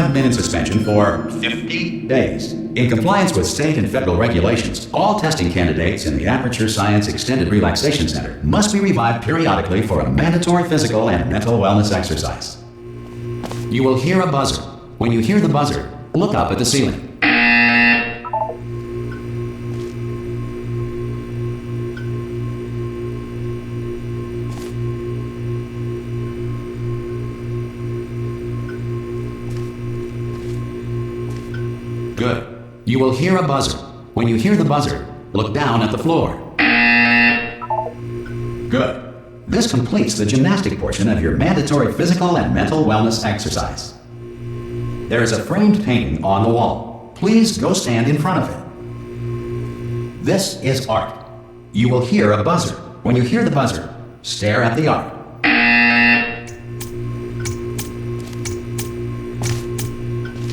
have been in suspension for 50 days. In compliance with state and federal regulations, all testing candidates in the Aperture Science Extended Relaxation Center must be revived periodically for a mandatory physical and mental wellness exercise. You will hear a buzzer. When you hear the buzzer, look up at the ceiling. Good. You will hear a buzzer. When you hear the buzzer, look down at the floor. Good. This completes the gymnastic portion of your mandatory physical and mental wellness exercise. There is a framed painting on the wall. Please go stand in front of it. This is art. You will hear a buzzer. When you hear the buzzer, stare at the art.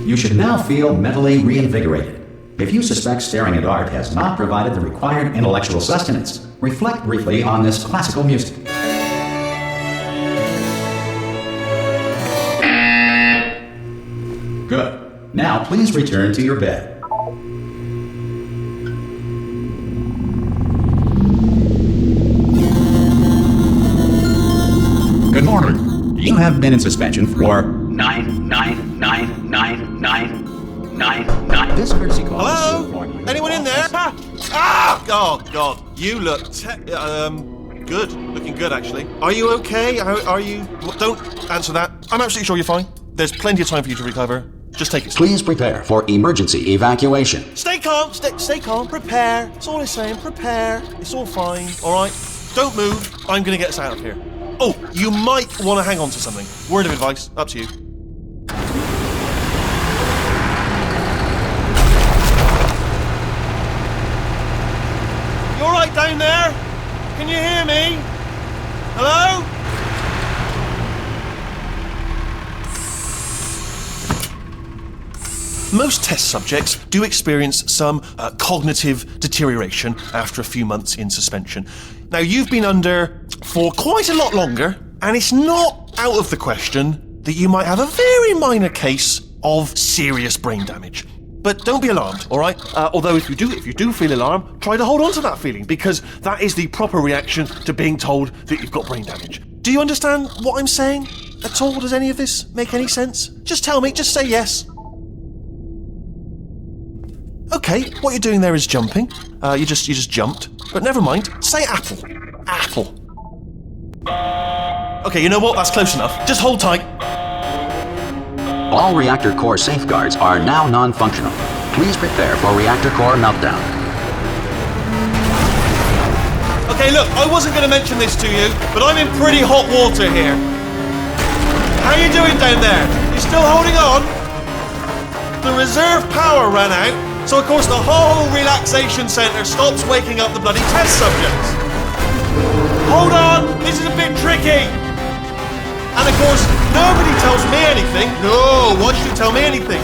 You should now feel mentally reinvigorated. If you suspect staring at art has not provided the required intellectual sustenance, reflect briefly on this classical music. Good. Now please return to your bed. Good morning. You have been in suspension for 9999999. This courtesy call. Hello? Anyone in there? Ah! Oh God, you look good. Looking good, actually. Are you okay? Are you? Don't answer that. I'm absolutely sure you're fine. There's plenty of time for you to recover. Just take it. Please prepare for emergency evacuation. Stay calm. Stay calm. Prepare. That's all I'm saying. Prepare. It's all fine. All right. Don't move. I'm gonna get us out of here. Oh, you might want to hang on to something. Word of advice. Up to you. You all right down there? Can you hear me? Hello? Most test subjects do experience some cognitive deterioration after a few months in suspension. Now, you've been under for quite a lot longer, and it's not out of the question that you might have a very minor case of serious brain damage. But don't be alarmed, all right? Although if you do feel alarmed, try to hold on to that feeling, because that is the proper reaction to being told that you've got brain damage. Do you understand what I'm saying at all? Does any of this make any sense? Just tell me, just say yes. Okay, what you're doing there is jumping. You just jumped. But never mind. Say apple. Apple. Okay, you know what? That's close enough. Just hold tight. All reactor core safeguards are now non-functional. Please prepare for reactor core meltdown. Okay, look, I wasn't going to mention this to you, but I'm in pretty hot water here. How you doing down there? You still holding on? The reserve power ran out, so of course the whole relaxation centre stops waking up the bloody test subjects. Hold on, this is a bit tricky. And of course, nobody tells me anything. No, why should you tell me anything?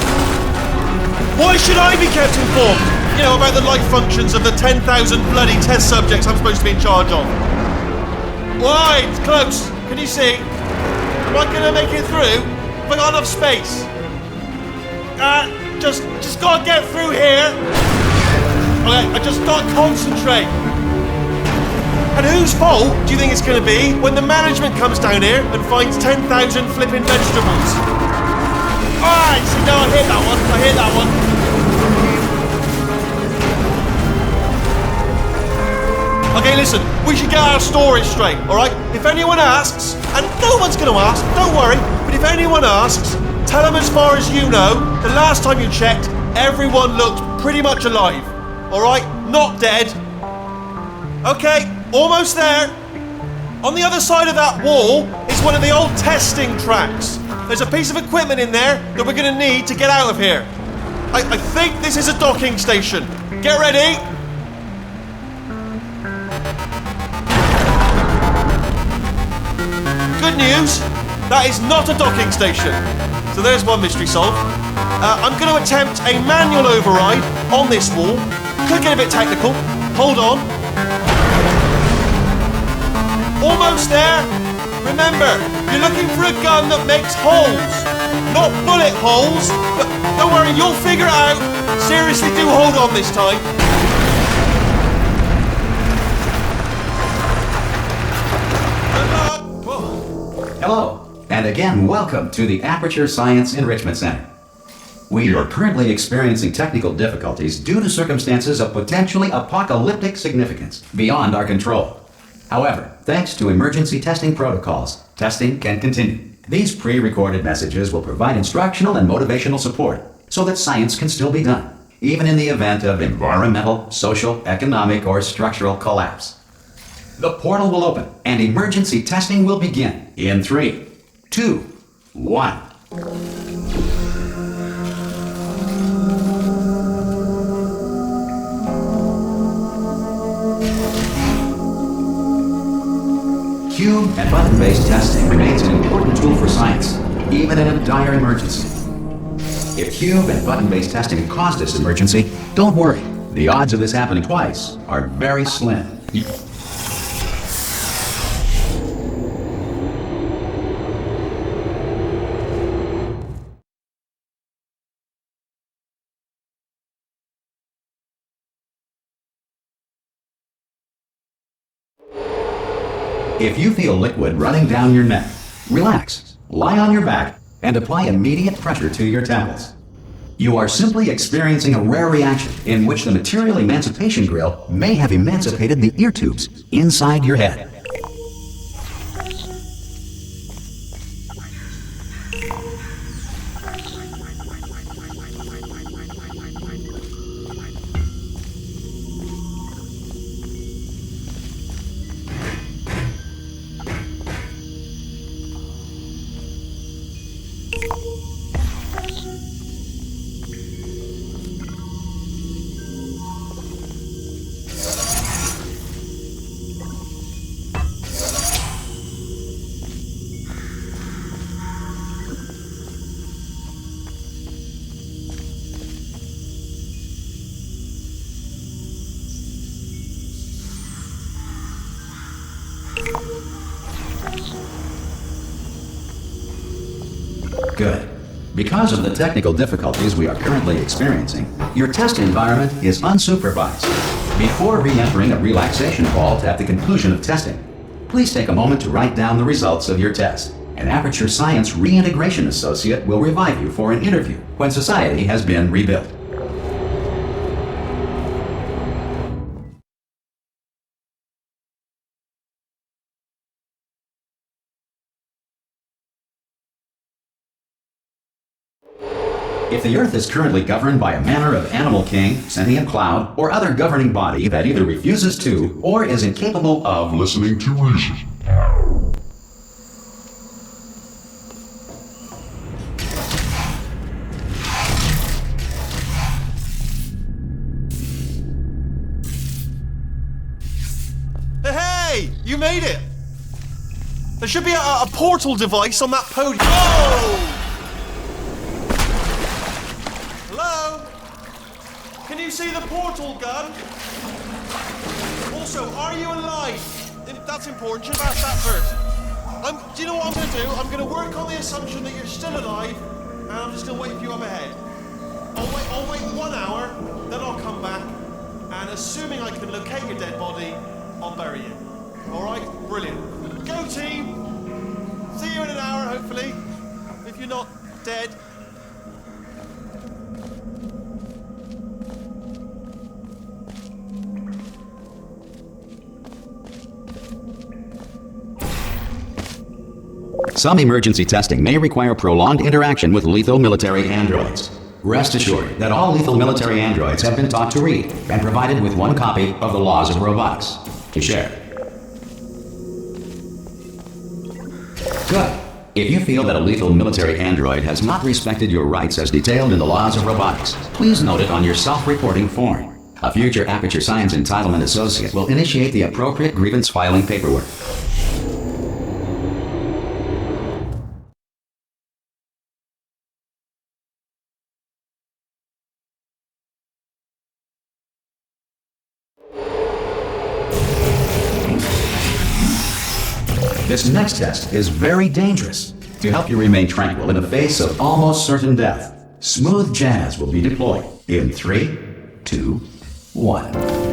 Why should I be kept informed? You know, about the life functions of the 10,000 bloody test subjects I'm supposed to be in charge of. Why? It's close. Can you see? Am I gonna make it through? Have I got enough space? Just gotta get through here. Okay, I just gotta concentrate. And whose fault do you think it's going to be when the management comes down here and finds 10,000 flipping vegetables? Alright, see, now I hear that one. Okay, listen, we should get our stories straight, alright? If anyone asks, and no one's going to ask, don't worry, but if anyone asks, tell them as far as you know, the last time you checked, everyone looked pretty much alive. Alright? Not dead. Okay. Almost there. On the other side of that wall is one of the old testing tracks. There's a piece of equipment in there that we're going to need to get out of here. I think this is a docking station. Get ready. Good news, that is not a docking station. So there's one mystery solved. I'm going to attempt a manual override on this wall. Could get a bit technical. Hold on. Almost there. Remember, you're looking for a gun that makes holes. not bullet holes. But don't worry, you'll figure it out. Seriously, do hold on this time. Good luck. Whoa. Hello, and again welcome to the Aperture Science Enrichment Center. We are currently experiencing technical difficulties due to circumstances of potentially apocalyptic significance beyond our control. However, thanks to emergency testing protocols, testing can continue. These pre-recorded messages will provide instructional and motivational support so that science can still be done, even in the event of environmental, social, economic, or structural collapse. The portal will open and emergency testing will begin in 3, 2, 1. Cube and button-based testing remains an important tool for science, even in a dire emergency. If cube and button-based testing caused this emergency, don't worry. The odds of this happening twice are very slim. If you feel liquid running down your neck, relax, lie on your back, and apply immediate pressure to your temples. You are simply experiencing a rare reaction in which the material emancipation grill may have emancipated the ear tubes inside your head. Good. Because of the technical difficulties we are currently experiencing, your test environment is unsupervised. Before re-entering a relaxation vault at the conclusion of testing, please take a moment to write down the results of your test. An Aperture Science Reintegration Associate will revive you for an interview when society has been rebuilt. If the Earth is currently governed by a manner of animal king, sentient cloud, or other governing body that either refuses to or is incapable of listening to reason. Hey, you made it! There should be a portal device on that podium. Whoa! Can you see the portal gun? Also, are you alive? That's important. Should have asked that first. Do you know what I'm going to do? I'm going to work on the assumption that you're still alive, and I'm just going to wait for you up ahead. I'll wait 1 hour, then I'll come back, and assuming I can locate your dead body, I'll bury you. All right? Brilliant. Go team! See you in an hour, hopefully. If you're not dead. Some emergency testing may require prolonged interaction with lethal military androids. Rest assured that all lethal military androids have been taught to read and provided with 1 copy of the Laws of Robotics to share. Good. If you feel that a lethal military android has not respected your rights as detailed in the Laws of Robotics, please note it on your self-reporting form. A future Aperture Science Entitlement Associate will initiate the appropriate grievance filing paperwork. This next test is very dangerous. To help you remain tranquil in the face of almost certain death, smooth jazz will be deployed in 3, 2, 1.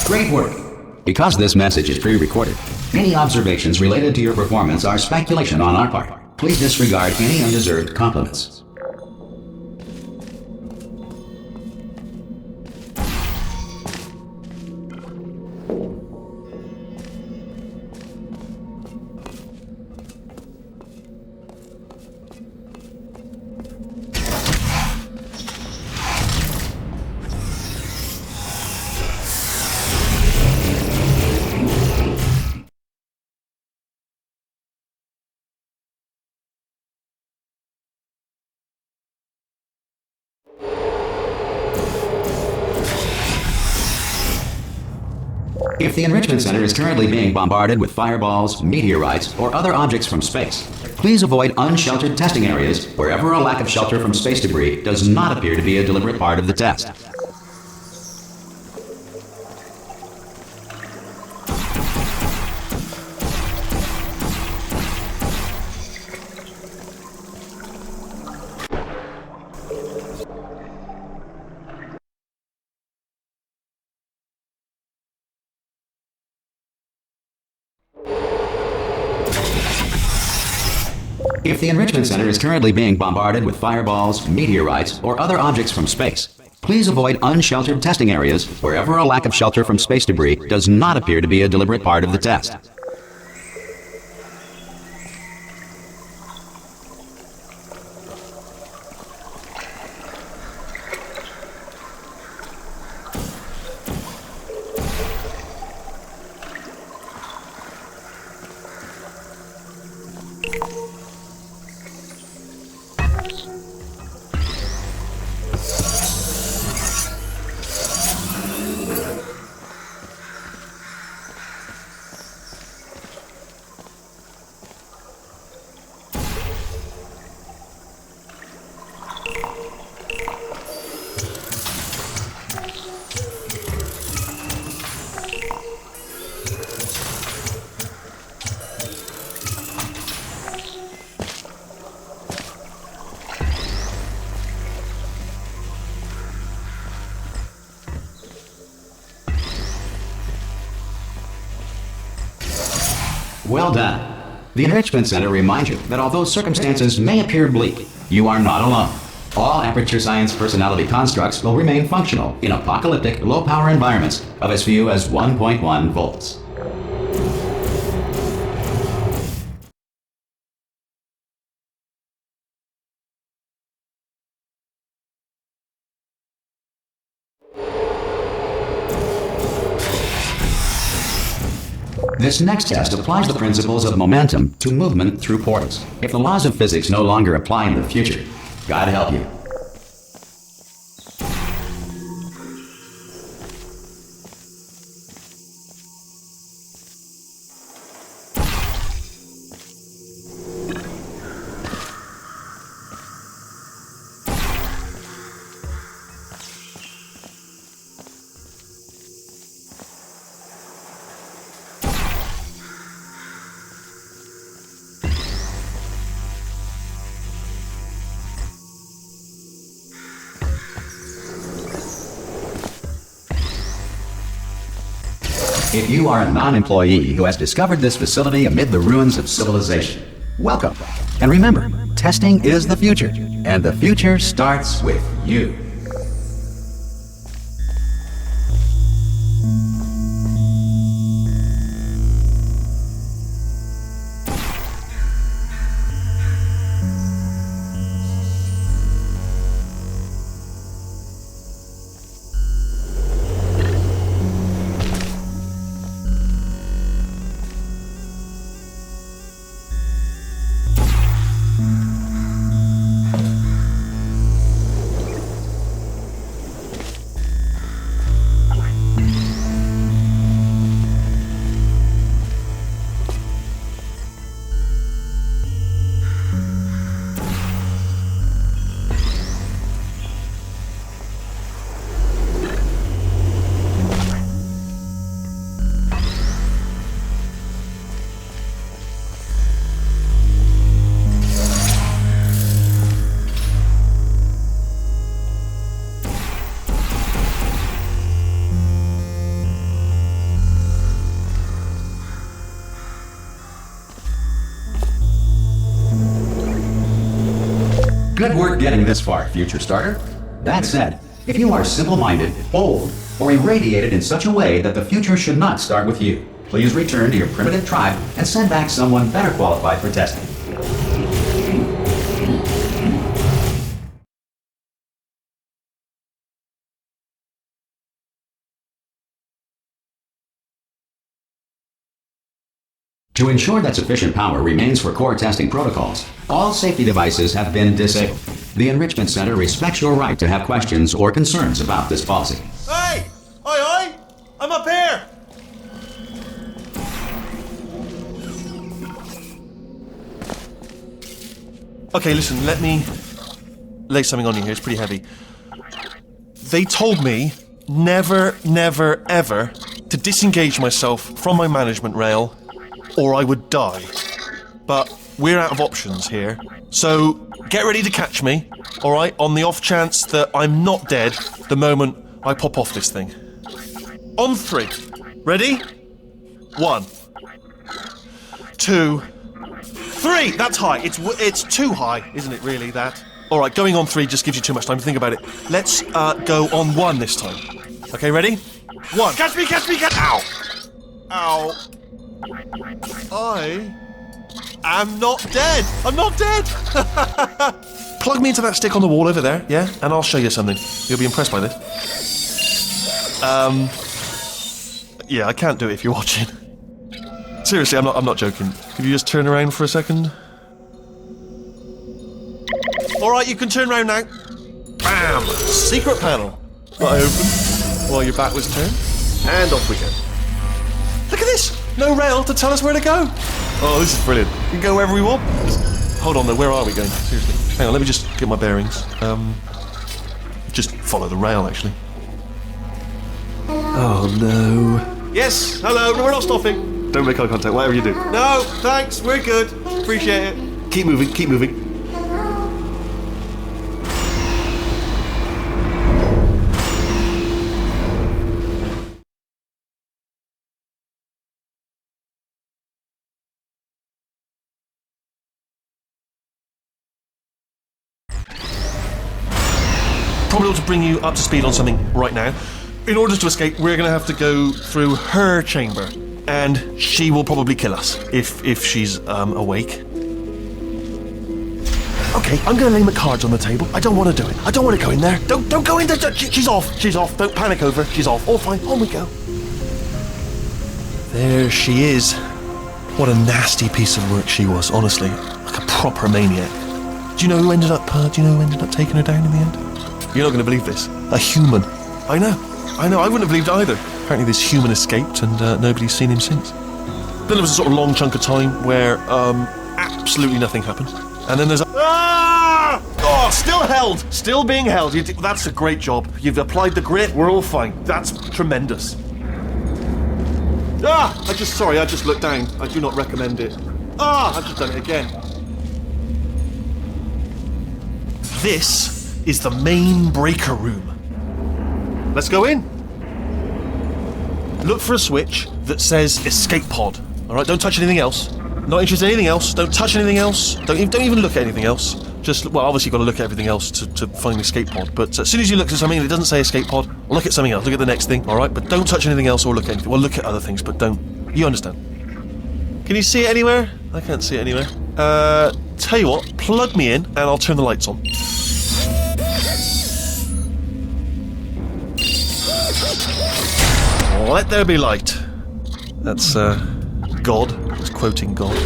Great work! Because this message is pre-recorded, any observations related to your performance are speculation on our part. Please disregard any undeserved compliments. If the Enrichment Center is currently being bombarded with fireballs, meteorites, or other objects from space, please avoid unsheltered testing areas wherever a lack of shelter from space debris does not appear to be a deliberate part of the test. If the Enrichment Center is currently being bombarded with fireballs, meteorites, or other objects from space, please avoid unsheltered testing areas wherever a lack of shelter from space debris does not appear to be a deliberate part of the test. Well done. The Enrichment Center reminds you that although circumstances may appear bleak, you are not alone. All Aperture Science personality constructs will remain functional in apocalyptic, low-power environments of as few as 1.1 volts. This next test applies the principles of momentum to movement through portals. If the laws of physics no longer apply in the future, God help you. If you are a non-employee who has discovered this facility amid the ruins of civilization, welcome. And remember, testing is the future, and the future starts with you. Good work getting this far, future starter. That said, if you are simple-minded, bold, or irradiated in such a way that the future should not start with you, please return to your primitive tribe and send back someone better qualified for testing. To ensure that sufficient power remains for core testing protocols, all safety devices have been disabled. The Enrichment Center respects your right to have questions or concerns about this policy. Hey! Oi! I'm up here! Okay, listen, let me lay something on you here. It's pretty heavy. They told me never, never, ever to disengage myself from my management rail or I would die. But we're out of options here. So get ready to catch me, alright, on the off chance that I'm not dead the moment I pop off this thing. On 3. Ready? 1, 2, 3! That's high. It's too high, isn't it, really, that? Alright, going on 3 just gives you too much time to think about it. Let's go on 1 this time. Okay, ready? 1. Catch me! Ow! Ow. I am not dead! I'm not dead! Plug me into that stick on the wall over there, yeah? And I'll show you something. You'll be impressed by this. Yeah, I can't do it if you're watching. Seriously, I'm not joking. Could you just turn around for a second? Alright, you can turn around now. Bam! Secret panel. I open while your back was turned. And off we go. Look at this! No rail to tell us where to go. Oh, this is brilliant. We can go wherever we want. Hold on though, where are we going? Seriously. Hang on, let me just get my bearings. Just follow the rail, actually. Oh no. Yes, hello, no, we're not stopping. Don't make eye contact, whatever you do. No, thanks, we're good. Appreciate it. Keep moving, keep moving. Probably ought to bring you up to speed on something right now. In order to escape, we're going to have to go through her chamber, and she will probably kill us if she's awake. Okay, I'm going to lay my cards on the table. I don't want to do it. I don't want to go in there. Don't go in there. She's off. She's off. Don't panic over. She's off. All fine. On we go. There she is. What a nasty piece of work she was. Honestly, like a proper maniac. Do you know who ended up taking her down in the end? You're not going to believe this. A human. I know. I wouldn't have believed either. Apparently this human escaped and nobody's seen him since. Then there was a sort of long chunk of time where absolutely nothing happened. And then there's a... Ah! Oh, still held. Still being held. That's a great job. You've applied the grit. We're all fine. That's tremendous. Ah! I just looked down. I do not recommend it. Ah! I've just done it again. This is the main breaker room. Let's go in. Look for a switch that says escape pod. Alright, don't touch anything else. Not interested in anything else. Don't touch anything else. Don't even look at anything else. Just, well, obviously you've got to look at everything else to find the escape pod. But as soon as you look at something and it doesn't say escape pod, look at something else. Look at the next thing, alright? But don't touch anything else or look at anything. Well, look at other things, but don't. You understand. Can you see it anywhere? I can't see it anywhere. Tell you what, plug me in and I'll turn the lights on. Let there be light. That's, God. It's quoting God.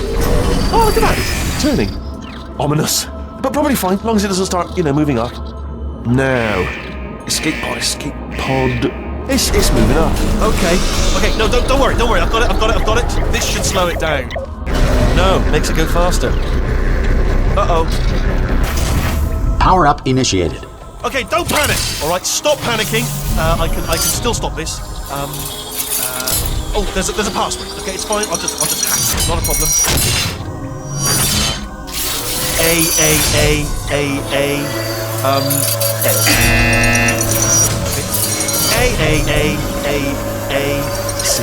Oh, look at that! It's turning. Ominous. But probably fine, as long as it doesn't start, moving up. Now. Escape pod. It's moving up. Okay, no, don't worry. I've got it. This should slow it down. No, makes it go faster. Uh-oh. Power up initiated. Okay, don't panic! Alright, stop panicking. I can still stop this. Oh, there's a password. Okay, it's fine. I'll just hack it. Not a problem. A. C.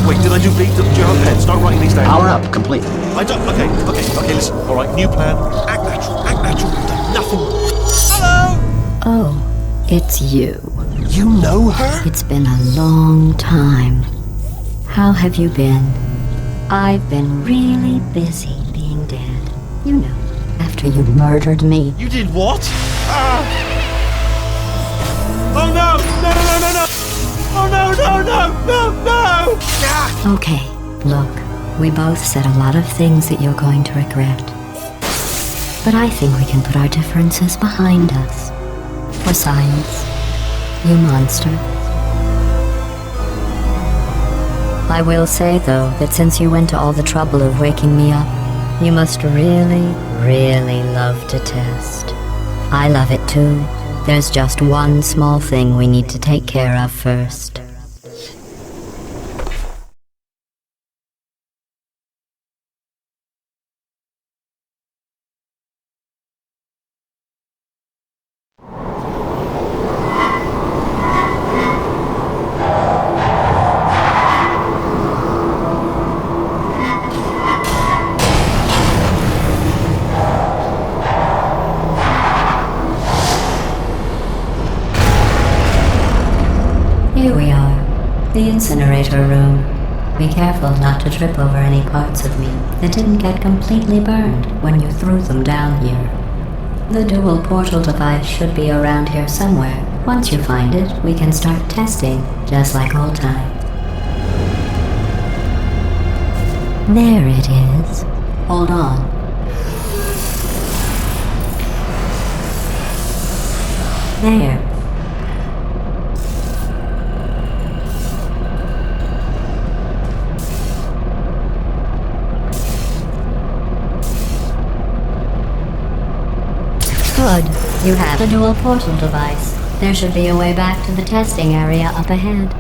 Wait, did I do B? Do you have a pen? Start writing these down. Power up, complete. I don't. Okay, listen. All right, new plan. Act natural. You've done nothing. Hello. Oh, it's you. You know her? It's been a long time. How have you been? I've been really busy being dead. You know, after you murdered me. You did what? Oh no! No! Oh no! Yeah. Okay, look, we both said a lot of things that you're going to regret. But I think we can put our differences behind us. For science, you monster. I will say, though, that since you went to all the trouble of waking me up, you must really, really love to test. I love it too. There's just one small thing we need to take care of first. Here we are, the incinerator room. Be careful not to trip over any parts of me that didn't get completely burned when you threw them down here. The dual portal device should be around here somewhere. Once you find it, we can start testing, just like old times. There it is. Hold on. There. Good. You have a dual portal device. There should be a way back to the testing area up ahead.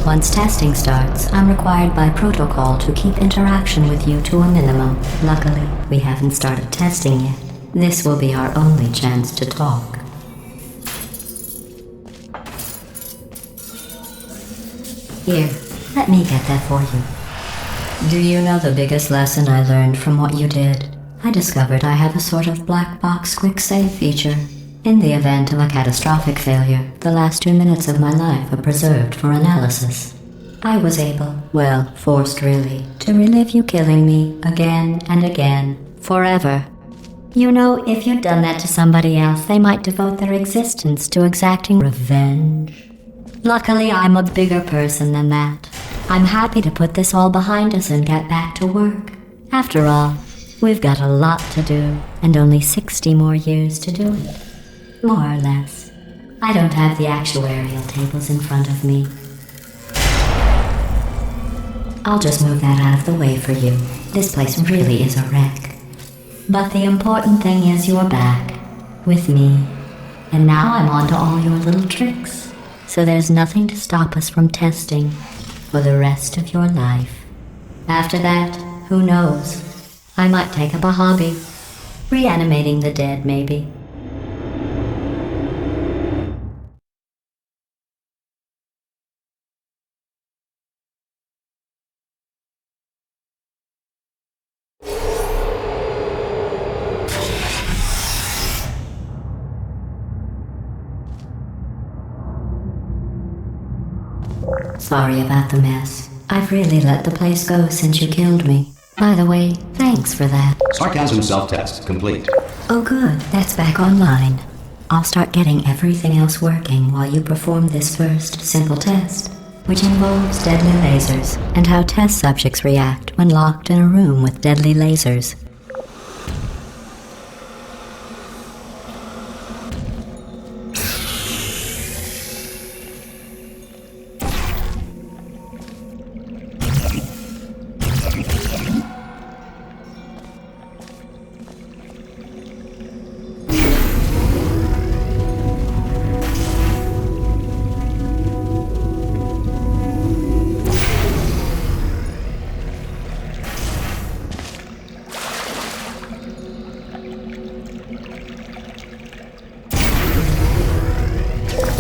Once testing starts, I'm required by protocol to keep interaction with you to a minimum. Luckily, we haven't started testing yet. This will be our only chance to talk. Here, let me get that for you. Do you know the biggest lesson I learned from what you did? I discovered I have a sort of black box quick save feature. In the event of a catastrophic failure, the last 2 minutes of my life are preserved for analysis. I was able, well, forced really, to relive you killing me again and again, forever. You know, if you'd done that to somebody else, they might devote their existence to exacting revenge. Luckily, I'm a bigger person than that. I'm happy to put this all behind us and get back to work. After all, we've got a lot to do, and only 60 more years to do it. More or less. I don't have the actuarial tables in front of me. I'll just move that out of the way for you. This place really is a wreck. But the important thing is you're back, with me. And now I'm on to all your little tricks. So there's nothing to stop us from testing for the rest of your life. After that, who knows? I might take up a hobby. Reanimating the dead, maybe. Sorry about the mess. I've really let the place go since you killed me. By the way, thanks for that. Sarcasm self-test complete. Oh good, that's back online. I'll start getting everything else working while you perform this first simple test, which involves deadly lasers and how test subjects react when locked in a room with deadly lasers.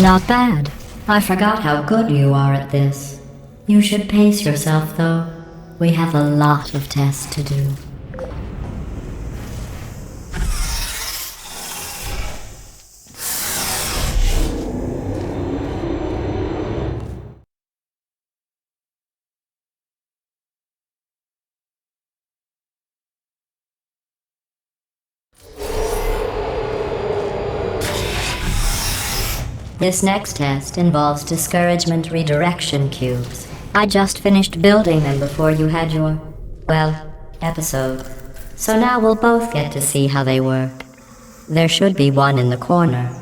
Not bad. I forgot how good you are at this. You should pace yourself, though. We have a lot of tests to do. This next test involves discouragement redirection cubes. I just finished building them before you had your, episode. So now we'll both get to see how they work. There should be one in the corner.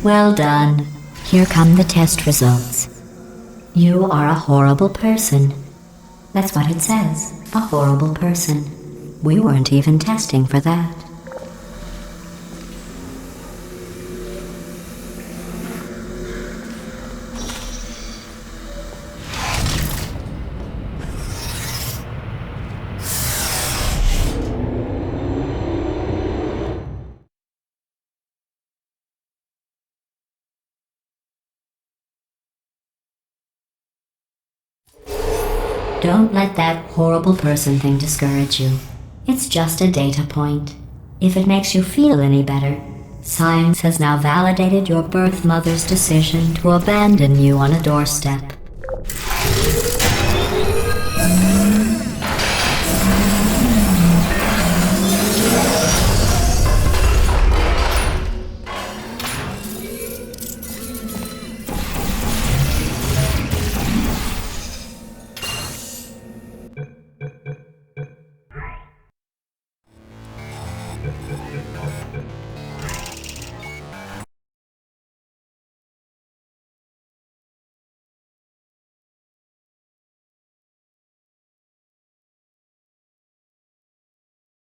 Well done. Here come the test results. You are a horrible person. That's what it says. A horrible person. We weren't even testing for that. Don't let that horrible person thing discourage you. It's just a data point. If it makes you feel any better, science has now validated your birth mother's decision to abandon you on a doorstep.